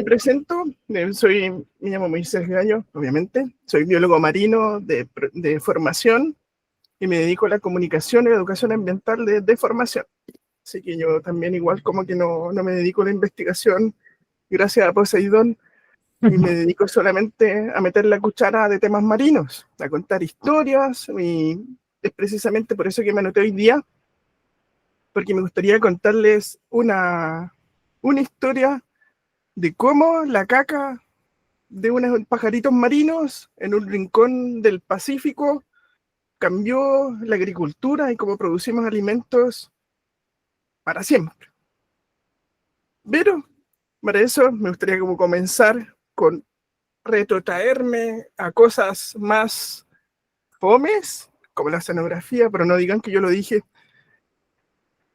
Me presento, me llamo Moisés Gallo, obviamente, soy biólogo marino de formación y me dedico a la comunicación y la educación ambiental de formación. Así que yo también igual como que no me dedico a la investigación gracias a Poseidón y me dedico solamente a meter la cuchara de temas marinos, a contar historias y es precisamente por eso que me anoté hoy día, porque me gustaría contarles una historia de cómo la caca de unos pajaritos marinos en un rincón del Pacífico cambió la agricultura y cómo producimos alimentos para siempre. Pero para eso me gustaría como comenzar con retrotraerme a cosas más fomes, como la escenografía, pero no digan que yo lo dije,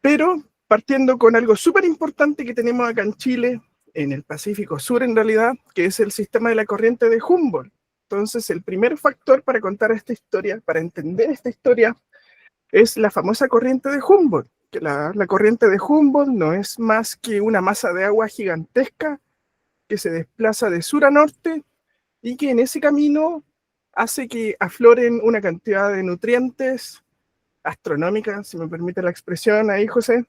pero partiendo con algo súper importante que tenemos acá en Chile, en el Pacífico Sur en realidad, que es el sistema de la corriente de Humboldt. Entonces, el primer factor para contar esta historia, para entender esta historia, es la famosa corriente de Humboldt. Que la corriente de Humboldt no es más que una masa de agua gigantesca que se desplaza de sur a norte y que en ese camino hace que afloren una cantidad de nutrientes astronómicas, si me permite la expresión ahí, José,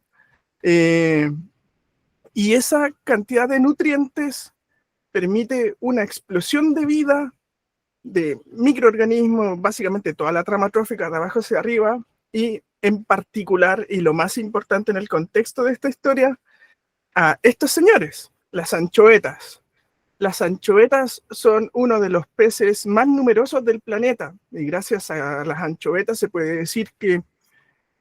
y esa cantidad de nutrientes permite una explosión de vida de microorganismos, básicamente toda la trama trófica de abajo hacia arriba, y en particular, y lo más importante en el contexto de esta historia, a estos señores, las anchoetas. Las anchoetas son uno de los peces más numerosos del planeta, y gracias a las anchoetas se puede decir que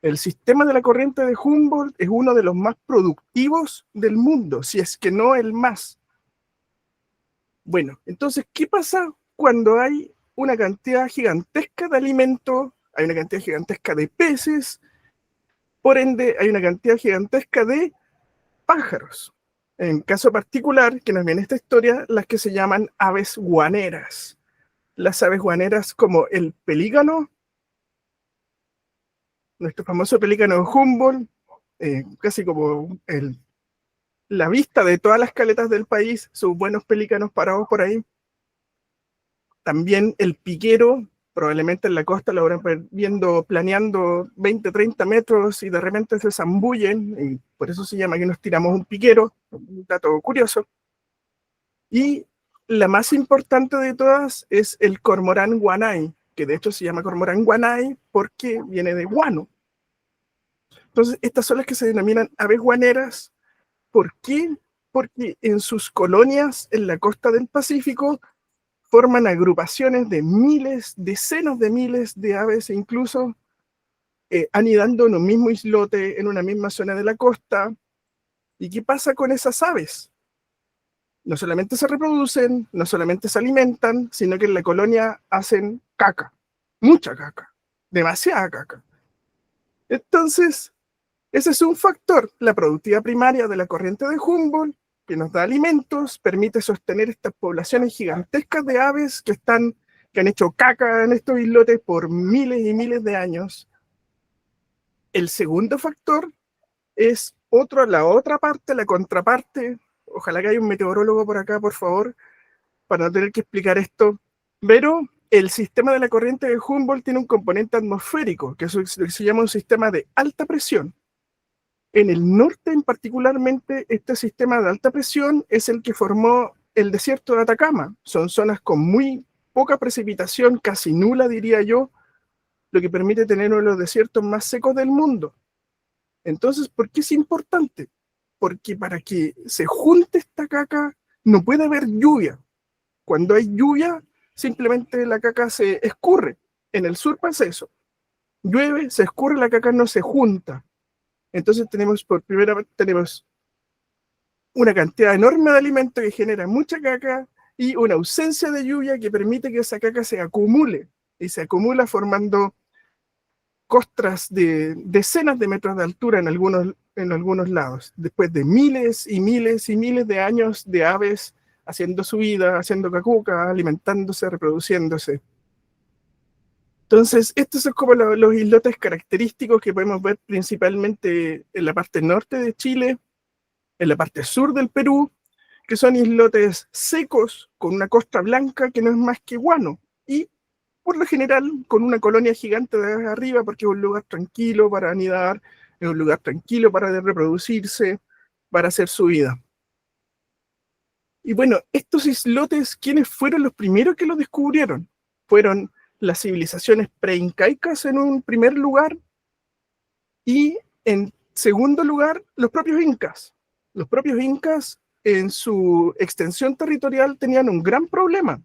el sistema de la corriente de Humboldt es uno de los más productivos del mundo, si es que no el más. Bueno, entonces, ¿qué pasa cuando hay una cantidad gigantesca de alimento, hay una cantidad gigantesca de peces, por ende hay una cantidad gigantesca de pájaros? En caso particular, que nos viene esta historia, las que se llaman aves guaneras. Las aves guaneras como el pelícano, nuestro famoso pelícano Humboldt, casi como la vista de todas las caletas del país, sus buenos pelícanos parados por ahí. También el piquero, probablemente en la costa lo habrán viendo planeando 20, 30 metros y de repente se zambullen, y por eso se llama que nos tiramos un piquero, un dato curioso. Y la más importante de todas es el cormorán guanay, que de hecho se llama cormorán guanay porque viene de guano. Entonces, estas son las que se denominan aves guaneras. ¿Por qué? Porque en sus colonias en la costa del Pacífico forman agrupaciones de miles, decenas de miles de aves, e incluso anidando en un mismo islote, en una misma zona de la costa. ¿Y qué pasa con esas aves? No solamente se reproducen, no solamente se alimentan, sino que en la colonia hacen caca, mucha caca, demasiada caca. Entonces, ese es un factor, la productividad primaria de la corriente de Humboldt, que nos da alimentos, permite sostener estas poblaciones gigantescas de aves que han hecho caca en estos islotes por miles y miles de años. El segundo factor es la otra parte, la contraparte. Ojalá que haya un meteorólogo por acá, por favor, para no tener que explicar esto. Pero el sistema de la corriente de Humboldt tiene un componente atmosférico, que se llama un sistema de alta presión. En el norte, en particularmente, este sistema de alta presión es el que formó el desierto de Atacama. Son zonas con muy poca precipitación, casi nula, diría yo, lo que permite tener uno de los desiertos más secos del mundo. Entonces, ¿por qué es importante? Porque para que se junte esta caca, no puede haber lluvia. Cuando hay lluvia, simplemente la caca se escurre. En el sur pasa eso. Llueve, se escurre, la caca no se junta. Entonces por primera vez tenemos una cantidad enorme de alimento que genera mucha caca y una ausencia de lluvia que permite que esa caca se acumule. Y se acumula formando costras de decenas de metros de altura en algunos lados, después de miles y miles y miles de años de aves haciendo su vida, haciendo cacuca, alimentándose, reproduciéndose. Entonces, estos son como los islotes característicos que podemos ver principalmente en la parte norte de Chile, en la parte sur del Perú, que son islotes secos con una costa blanca que no es más que guano, y por lo general con una colonia gigante de arriba, porque es un lugar tranquilo para anidar, es un lugar tranquilo para reproducirse, para hacer su vida. Y bueno, estos islotes, ¿quiénes fueron los primeros que los descubrieron? Fueron las civilizaciones preincaicas en un primer lugar, y en segundo lugar, los propios incas. Los propios incas, en su extensión territorial, tenían un gran problema,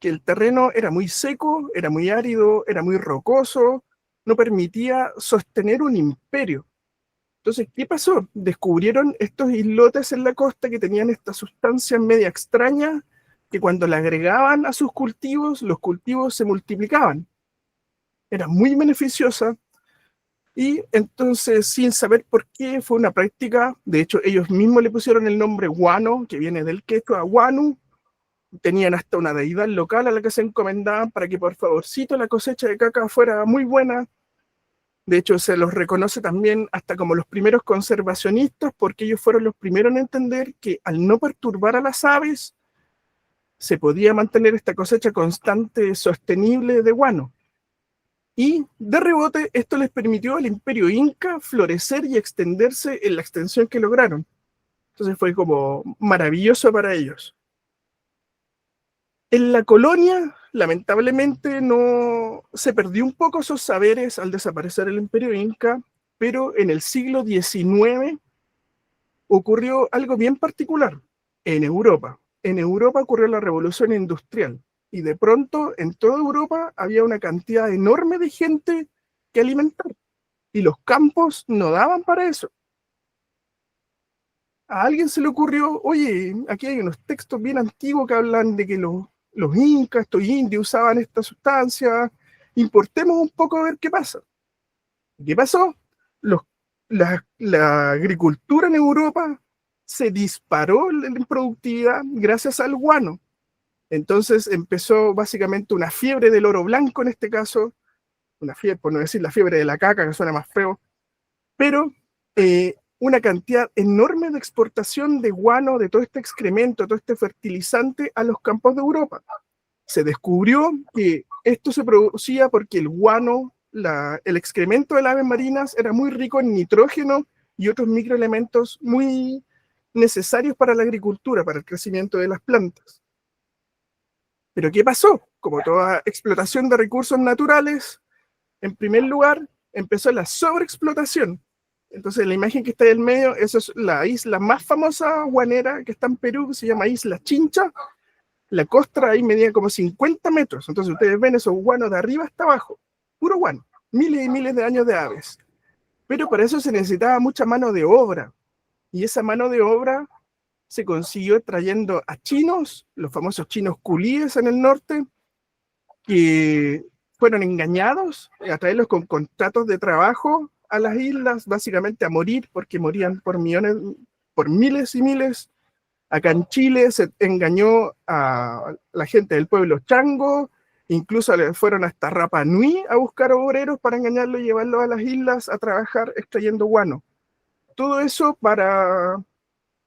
que el terreno era muy seco, era muy árido, era muy rocoso, no permitía sostener un imperio. Entonces, ¿qué pasó? Descubrieron estos islotes en la costa que tenían esta sustancia media extraña, que cuando la agregaban a sus cultivos, los cultivos se multiplicaban. Era muy beneficiosa, y entonces, sin saber por qué, fue una práctica. De hecho, ellos mismos le pusieron el nombre guano, que viene del quechua guanu. Tenían hasta una deidad local a la que se encomendaban para que por favorcito la cosecha de caca fuera muy buena. De hecho, se los reconoce también hasta como los primeros conservacionistas, porque ellos fueron los primeros en entender que al no perturbar a las aves, se podía mantener esta cosecha constante, sostenible de guano. Y de rebote, esto les permitió al imperio inca florecer y extenderse en la extensión que lograron. Entonces fue como maravilloso para ellos. En la colonia, lamentablemente, no se perdió un poco esos saberes al desaparecer el imperio inca, pero en el siglo XIX ocurrió algo bien particular en Europa. En Europa ocurrió la revolución industrial, y de pronto en toda Europa había una cantidad enorme de gente que alimentar, y los campos no daban para eso. A alguien se le ocurrió, oye, aquí hay unos textos bien antiguos que hablan de que los incas, estos indios, usaban esta sustancia, importemos un poco a ver qué pasa. ¿Qué pasó? Los, la agricultura en Europa se disparó en productividad gracias al guano. Entonces empezó básicamente una fiebre del oro blanco en este caso, una fiebre, por no decir la fiebre de la caca, que suena más feo, pero una cantidad enorme de exportación de guano, de todo este excremento, todo este fertilizante a los campos de Europa. Se descubrió que esto se producía porque el guano, el excremento de las aves marinas, era muy rico en nitrógeno y otros microelementos muy necesarios para la agricultura, para el crecimiento de las plantas. Pero ¿qué pasó? Como toda explotación de recursos naturales, en primer lugar empezó la sobreexplotación. Entonces la imagen que está ahí en medio, esa es la isla más famosa guanera que está en Perú, que se llama Isla Chincha. La costra ahí medía como 50 metros. Entonces ustedes ven esos guanos de arriba hasta abajo, puro guano, miles y miles de años de aves. Pero para eso se necesitaba mucha mano de obra, y esa mano de obra se consiguió trayendo a chinos, los famosos chinos culíes en el norte, que fueron engañados a traerlos con contratos de trabajo a las islas, básicamente a morir, porque morían por millones, por miles y miles. Acá en Chile se engañó a la gente del pueblo chango, incluso fueron hasta Rapa Nui a buscar obreros para engañarlo y llevarlo a las islas a trabajar extrayendo guano. Todo eso para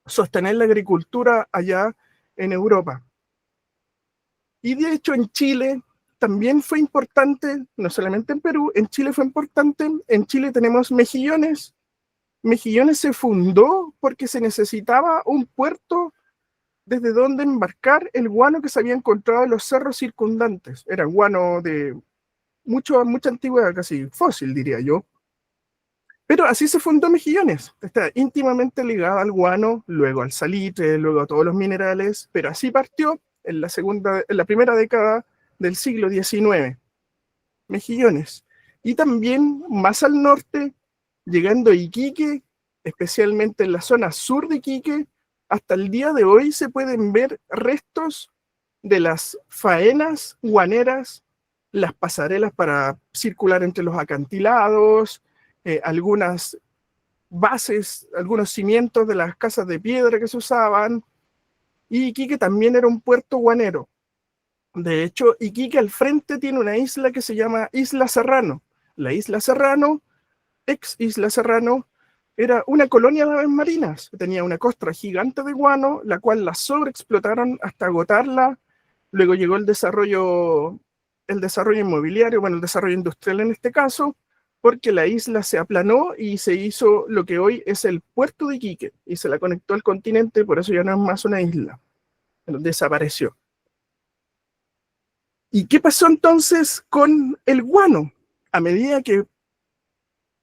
sostener la agricultura allá en Europa. Y de hecho en Chile también fue importante, no solamente en Perú, en Chile fue importante. En Chile tenemos Mejillones. Mejillones se fundó porque se necesitaba un puerto desde donde embarcar el guano que se había encontrado en los cerros circundantes. Era guano de mucha antigüedad, casi fósil, diría yo. Pero así se fundó Mejillones. Está íntimamente ligado al guano, luego al salitre, luego a todos los minerales, pero así partió en la primera década del siglo XIX. Mejillones. Y también más al norte, llegando a Iquique, especialmente en la zona sur de Iquique, hasta el día de hoy se pueden ver restos de las faenas guaneras, las pasarelas para circular entre los acantilados, algunas bases, algunos cimientos de las casas de piedra que se usaban. Y Iquique también era un puerto guanero. De hecho, Iquique al frente tiene una isla que se llama Isla Serrano. La Isla Serrano, ex Isla Serrano, era una colonia de aves marinas. Tenía una costra gigante de guano, la cual la sobreexplotaron hasta agotarla. Luego llegó el desarrollo inmobiliario, bueno, el desarrollo industrial en este caso, porque la isla se aplanó y se hizo lo que hoy es el puerto de Iquique, y se la conectó al continente, por eso ya no es más una isla. Desapareció. ¿Y qué pasó entonces con el guano? A medida que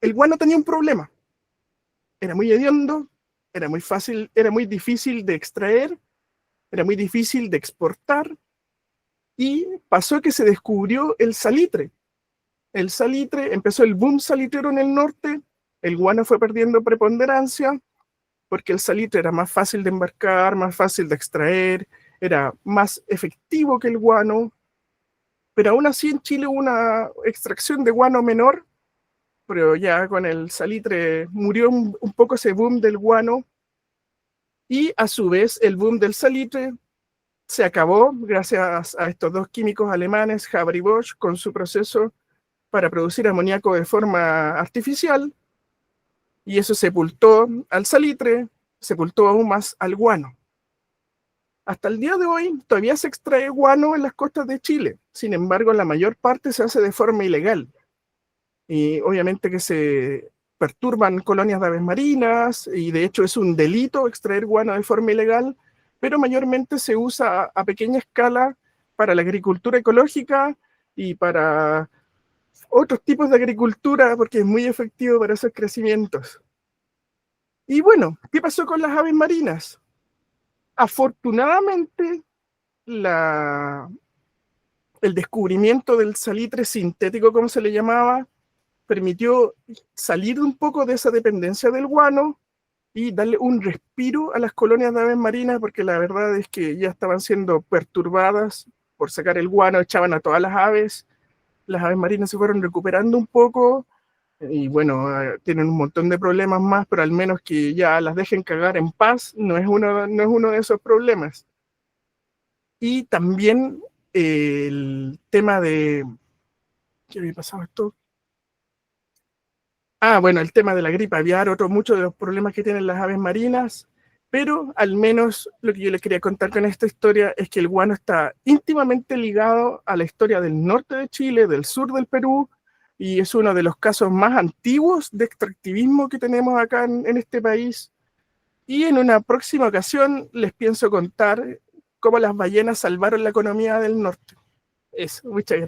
el guano tenía un problema. Era muy hediondo, era muy fácil, era muy difícil de extraer, era muy difícil de exportar, y pasó que se descubrió el salitre. El salitre, empezó el boom salitrero en el norte, el guano fue perdiendo preponderancia, porque el salitre era más fácil de embarcar, más fácil de extraer, era más efectivo que el guano, pero aún así en Chile hubo una extracción de guano menor, pero ya con el salitre murió un poco ese boom del guano, y a su vez el boom del salitre se acabó gracias a estos dos químicos alemanes, Haber y Bosch, con su proceso para producir amoníaco de forma artificial, y eso sepultó al salitre, sepultó aún más al guano. Hasta el día de hoy todavía se extrae guano en las costas de Chile, sin embargo la mayor parte se hace de forma ilegal, y obviamente que se perturban colonias de aves marinas, y de hecho es un delito extraer guano de forma ilegal, pero mayormente se usa a pequeña escala para la agricultura ecológica y para otros tipos de agricultura, porque es muy efectivo para esos crecimientos. Y bueno, ¿qué pasó con las aves marinas? Afortunadamente, el descubrimiento del salitre sintético, como se le llamaba, permitió salir un poco de esa dependencia del guano y darle un respiro a las colonias de aves marinas, porque la verdad es que ya estaban siendo perturbadas por sacar el guano, echaban a todas las aves marinas se fueron recuperando un poco, y bueno, tienen un montón de problemas más, pero al menos que ya las dejen cagar en paz, no es uno de esos problemas. Y también el tema de... ¿Qué había pasado esto? Bueno, el tema de la gripe aviar, muchos de los problemas que tienen las aves marinas, pero al menos lo que yo les quería contar con esta historia es que el guano está íntimamente ligado a la historia del norte de Chile, del sur del Perú, y es uno de los casos más antiguos de extractivismo que tenemos acá en este país. Y en una próxima ocasión les pienso contar cómo las ballenas salvaron la economía del norte. Eso, muchas gracias.